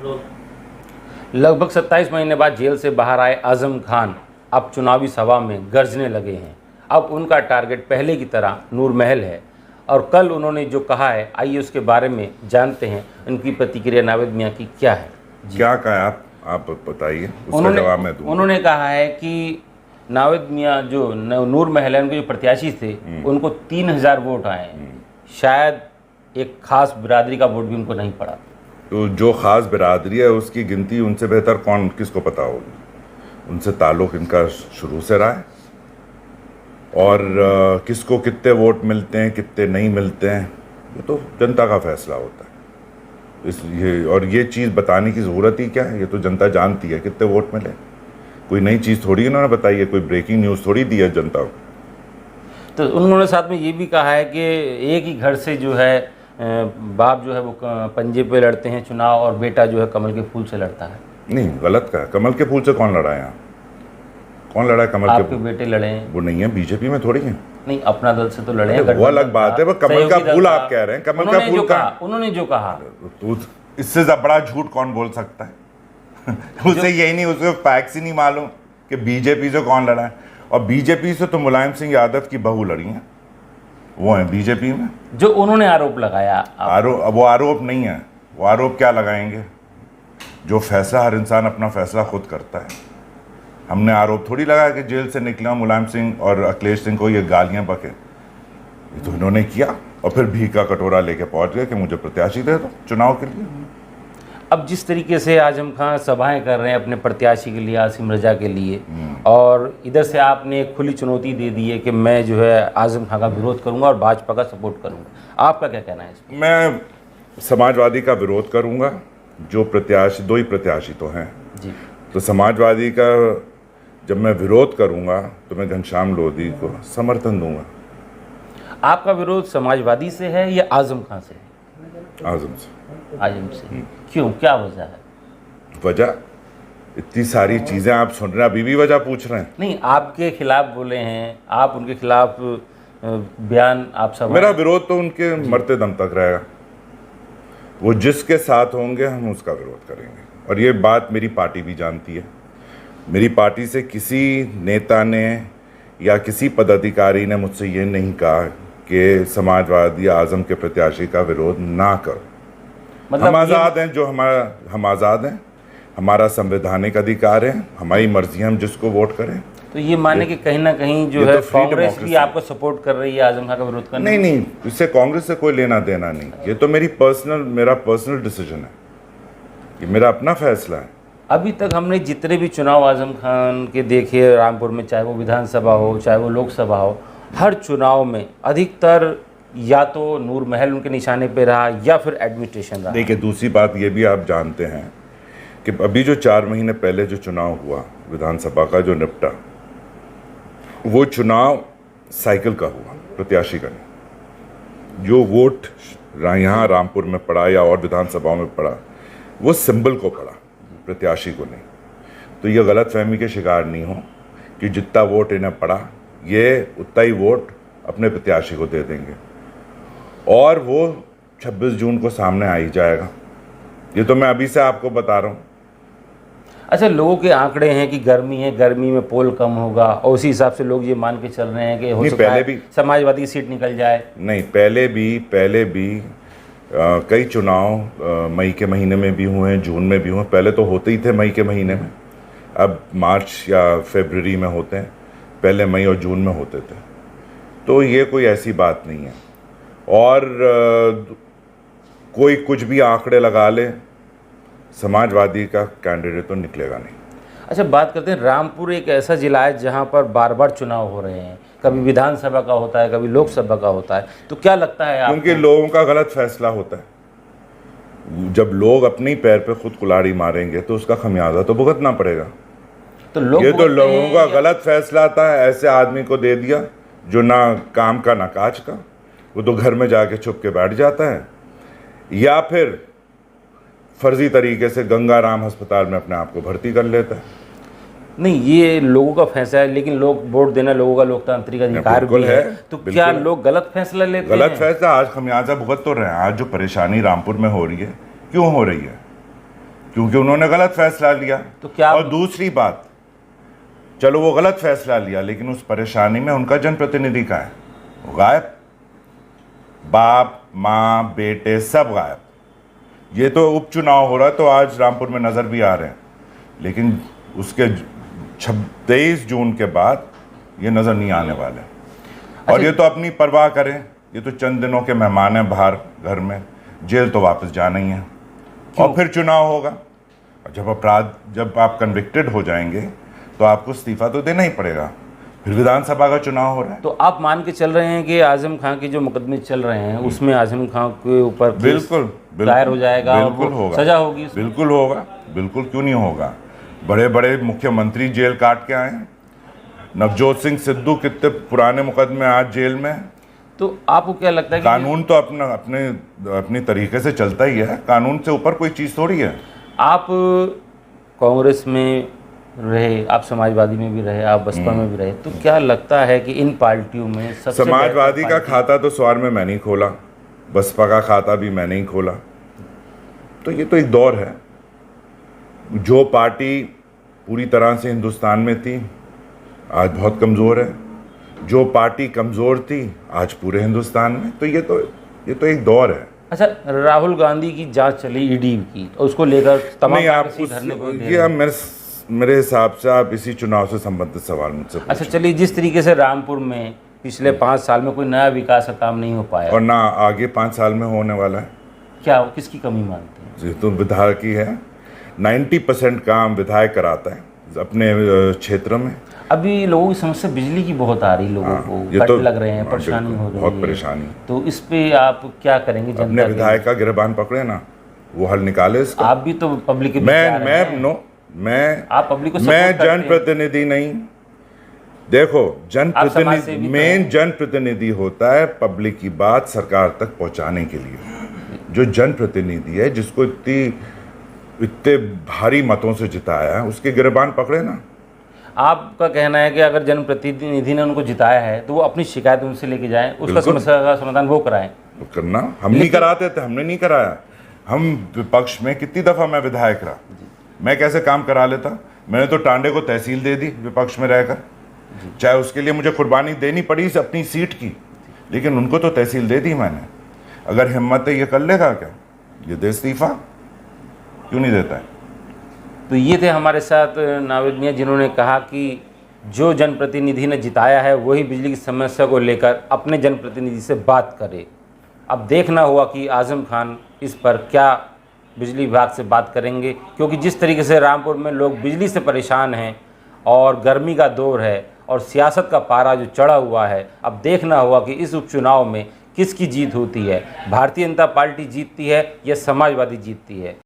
लगभग 27 महीने बाद जेल से बाहर आए आजम खान अब चुनावी सभा में गरजने लगे हैं। अब उनका टारगेट पहले की तरह नूर महल है और कल उन्होंने जो कहा है, आइए उसके बारे में जानते हैं उनकी प्रतिक्रिया नावेद मियाँ की क्या है। क्या कहा आप बताइए, उसका जवाब मैं दूंगा। उन्होंने कहा है कि नावेद मियाँ जो नूर महल है, उनके जो प्रत्याशी थे उनको 3000 वोट आए, शायद एक खास बिरादरी का वोट भी उनको नहीं पड़ा। तो जो खास बिरादरी है उसकी गिनती उनसे बेहतर कौन किसको पता होगी। उनसे ताल्लुक़ इनका शुरू से रहा है और किसको कितने वोट मिलते हैं कितने नहीं मिलते हैं ये तो जनता का फैसला होता है। इसलिए और ये चीज़ बताने की ज़रूरत ही क्या है, ये तो जनता जानती है कितने वोट मिले। कोई नई चीज़ थोड़ी इन्होंने बताई है, कोई ब्रेकिंग न्यूज़ थोड़ी दी है जनता को। तो उन्होंने साथ में ये भी कहा है कि एक ही घर से जो है बाप जो है वो पंजे पे लड़ते हैं चुनाव और बेटा जो है कमल के फूल से लड़ता है। नहीं, गलत कहा। कमल के फूल से कौन लड़ा है यहाँ? कौन लड़ा है कमल के फूल? आपके बेटे लड़े हैं। वो नहीं है, बीजेपी में थोड़ी है। नहीं, अपना दल से तो लड़े हैं। वो अलग बात है। वो कमल का फूल आप कह रहे हैं, कमल का फूल का उन्होंने जो कहा तो इससे बड़ा झूठ कौन बोल सकता है? उसे यही नहीं, उसे फैक्ट्स ही नहीं मालूम कि बीजेपी से कौन लड़ा है। और बीजेपी से तो मुलायम सिंह यादव की बहू लड़ी है, वो है बीजेपी में। जो उन्होंने आरोप लगाया, वो आरोप नहीं है। वो आरोप क्या लगाएंगे? जो फैसला हर इंसान अपना फैसला खुद करता है। हमने आरोप थोड़ी लगाया कि जेल से निकला मुलायम सिंह और अखिलेश सिंह को ये गालियां बके। ये तो इन्होंने किया और फिर भीख का कटोरा लेके पहुंच गए कि मुझे प्रत्याशी दे दो चुनाव के लिए। अब जिस तरीके से आजम खान सभाएं कर रहे हैं अपने प्रत्याशी के लिए, आसिम रजा के लिए, और इधर से आपने एक खुली चुनौती दे दी है कि मैं जो है आजम खान का विरोध करूंगा और भाजपा का सपोर्ट करूंगा, आपका क्या कहना है इसमें? मैं समाजवादी का विरोध करूंगा। जो प्रत्याशी, दो ही प्रत्याशी तो हैं जी, तो समाजवादी का जब मैं विरोध करूंगा तो मैं घनश्याम लोधी को समर्थन दूंगा। आपका विरोध समाजवादी से है या आजम खान से है? आजम से। आजम से क्यों, क्या वजह है? वजह इतनी सारी चीजें आप सुन रहे हैं, अभी भी वजह पूछ रहे हैं? नहीं, आपके खिलाफ बोले हैं, आप उनके खिलाफ बयान आप सब। मेरा विरोध तो उनके मरते दम तक रहेगा। वो जिसके साथ होंगे हम उसका विरोध करेंगे और ये बात मेरी पार्टी भी जानती है। मेरी पार्टी से किसी नेता ने या किसी पदाधिकारी ने मुझसे ये नहीं कहा कि समाजवादी आजम के प्रत्याशी का विरोध ना करो। मतलब हम आज़ाद हैं, जो हम आज़ाद हैं, हमारा संवैधानिक अधिकार है, हमारी मर्जी, हम जिसको वोट करें। तो ये माने कि कहीं ना कहीं जो है कांग्रेस भी आपको सपोर्ट कर रही है आजम खान का विरोध करने? नहीं, इससे कांग्रेस से कोई लेना देना नहीं। ये तो मेरा पर्सनल डिसीजन है, ये मेरा अपना फैसला है। अभी तक हमने जितने भी चुनाव आजम खान के देखे रामपुर में, चाहे वो विधानसभा हो चाहे वो लोकसभा हो, हर चुनाव में अधिकतर या तो नूर महल उनके निशाने पे रहा या फिर एडमिनिस्ट्रेशन रहा। देखिए, दूसरी बात ये भी आप जानते हैं कि अभी जो 4 महीने पहले जो चुनाव हुआ विधानसभा का जो निपटा, वो चुनाव साइकिल का हुआ, प्रत्याशी का नहीं। जो वोट यहाँ रामपुर में पड़ा या और विधानसभाओं में पड़ा, वो सिंबल को पड़ा, प्रत्याशी को नहीं। तो ये गलतफहमी के शिकार नहीं हो कि जितना वोट इन्हें पड़ा ये उतना ही वोट अपने प्रत्याशी को दे देंगे और वो 26 जून को सामने आ ही जाएगा। ये तो मैं अभी से आपको बता रहा हूँ। अच्छा, लोगों के आंकड़े हैं कि गर्मी है, गर्मी में पोल कम होगा और उसी हिसाब से लोग ये मान के चल रहे हैं कि हो सकता है समाजवादी की सीट निकल जाए। नहीं, पहले भी कई चुनाव मई के महीने में भी हुए हैं, जून में भी हुए। पहले तो होते ही थे मई के महीने में, अब मार्च या फरवरी में होते हैं, पहले मई और जून में होते थे। तो ये कोई ऐसी बात नहीं है। और कोई कुछ भी आंकड़े लगा ले, समाजवादी का कैंडिडेट तो निकलेगा नहीं। अच्छा, बात करते हैं, रामपुर एक ऐसा जिला है जहां पर बार बार चुनाव हो रहे हैं, कभी विधानसभा का होता है, कभी लोकसभा का होता है, तो क्या लगता है आपको? क्योंकि लोगों का गलत फैसला होता है। जब लोग अपने पैर पे खुद कुल्हाड़ी मारेंगे तो उसका खमियाजा तो भुगतना पड़ेगा। तो लोग ये तो लोगों का गलत फैसला था, ऐसे आदमी को दे दिया जो ना काम का ना काज का, वो तो घर में जाके छुप के बैठ जाता है या फिर फर्जी तरीके से गंगाराम अस्पताल में अपने आप को भर्ती कर लेता है। नहीं, ये लोगों का फैसला है, लेकिन लोग वोट देना लोगों का लोकतांत्रिक अधिकार भी है। तो क्या लोग गलत फैसला लेते हैं? गलत फैसला आज खमियाजा भुगत तो रहे हैं। आज जो परेशानी रामपुर में हो रही है, क्यों हो रही है? क्योंकि उन्होंने गलत फैसला लिया। तो क्या और दूसरी बात, चलो वो गलत फैसला लिया, लेकिन उस परेशानी में उनका जनप्रतिनिधि कहाँ है? वो गायब। बाप माँ बेटे सब गायब। ये तो उपचुनाव हो रहा है तो आज रामपुर में नजर भी आ रहे हैं, लेकिन उसके 23 जून के बाद ये नजर नहीं आने वाले। और ये तो अपनी परवाह करें, ये तो चंद दिनों के मेहमान हैं बाहर घर में, जेल तो वापस जाना ही है और फिर चुनाव होगा। जब आप कन्विक्टेड हो जाएंगे तो आपको इस्तीफा तो देना ही पड़ेगा। फिर विधानसभा का चुनाव हो रहा है। तो आप मान के चल रहे हैं कि आजम खान के जो मुकदमे चल रहे हैं उसमें आजम खान के ऊपर बिल्कुल दायर हो जाएगा, बिल्कुल होगा, सजा होगी? बिल्कुल होगा, बिल्कुल, क्यों नहीं होगा। बड़े बड़े मुख्यमंत्री जेल काट के आए हैं। नवजोत सिंह सिद्धू कितने पुराने मुकदमे आज जेल में। तो आपको क्या लगता है कि कानून तो अपने तरीके से चलता ही है, कानून से ऊपर कोई चीज़ थोड़ी है। आप कांग्रेस में रहे, आप समाजवादी में भी रहे, आप बसपा में भी रहे, तो क्या लगता है कि इन पार्टियों में सबसे समाजवादी का खाता तो स्वार में मैंने ही खोला, बसपा का खाता भी मैंने ही खोला। तो ये तो एक दौर है। जो पार्टी पूरी तरह से हिंदुस्तान में थी आज बहुत कमज़ोर है, जो पार्टी कमज़ोर थी आज पूरे हिंदुस्तान में। तो ये तो एक दौर है। अच्छा, राहुल गांधी की जांच चली ईडी की, उसको लेकर तमाम मेरे हिसाब से आप इसी चुनाव से संबंधित सवाल मुझसे पूछें। अच्छा चलिए, जिस तरीके से रामपुर में पिछले 5 साल में कोई नया विकास का काम नहीं हो पाया और ना आगे 5 साल में होने वाला है, क्या किसकी कमी मानते हैं? ये तो विधायक ही है। 90% काम विधायक कराता है अपने क्षेत्र में। अभी लोगों की समस्या बिजली की बहुत आ रही, लोगों को कट लग रहे हैं, परेशानी हो रही है, बहुत परेशानी। तो इस पे आप क्या करेंगे? अपने विधायक का गिरबान पकड़े ना, वो हल निकाले इसका। आप भी तो पब्लिक के मैं जनप्रतिनिधि नहीं। देखो, जनप्रतिनिधि मेन जनप्रतिनिधि होता है पब्लिक की बात सरकार तक पहुंचाने के लिए। जो जनप्रतिनिधि है, जिसको इतने भारी मतों से जिताया है, उसके गिरबान पकड़े ना। आपका कहना है कि अगर जनप्रतिनिधि ने उनको जिताया है तो वो अपनी शिकायत उनसे लेके जाएं, उसका समस्या का समाधान वो कराएं। करना हम नहीं कराते थे, हमने नहीं कराया। हम विपक्ष में कितनी दफा मैं विधायक रहा, मैं कैसे काम करा लेता। मैंने तो टांडे को तहसील दे दी विपक्ष में रहकर, चाहे उसके लिए मुझे कुर्बानी देनी पड़ी अपनी सीट की, लेकिन उनको तो तहसील दे दी मैंने। अगर हिम्मत है ये कर लेगा क्या? ये दे इस्तीफा, क्यों नहीं देता है? तो ये थे हमारे साथ नावेद मियां, जिन्होंने कहा कि जो जनप्रतिनिधि ने जिताया है वही बिजली की समस्या को लेकर अपने जनप्रतिनिधि से बात करे। अब देखना हुआ कि आजम खान इस पर क्या बिजली विभाग से बात करेंगे, क्योंकि जिस तरीके से रामपुर में लोग बिजली से परेशान हैं और गर्मी का दौर है और सियासत का पारा जो चढ़ा हुआ है, अब देखना हुआ कि इस उपचुनाव में किसकी जीत होती है। भारतीय जनता पार्टी जीतती है या समाजवादी जीतती है।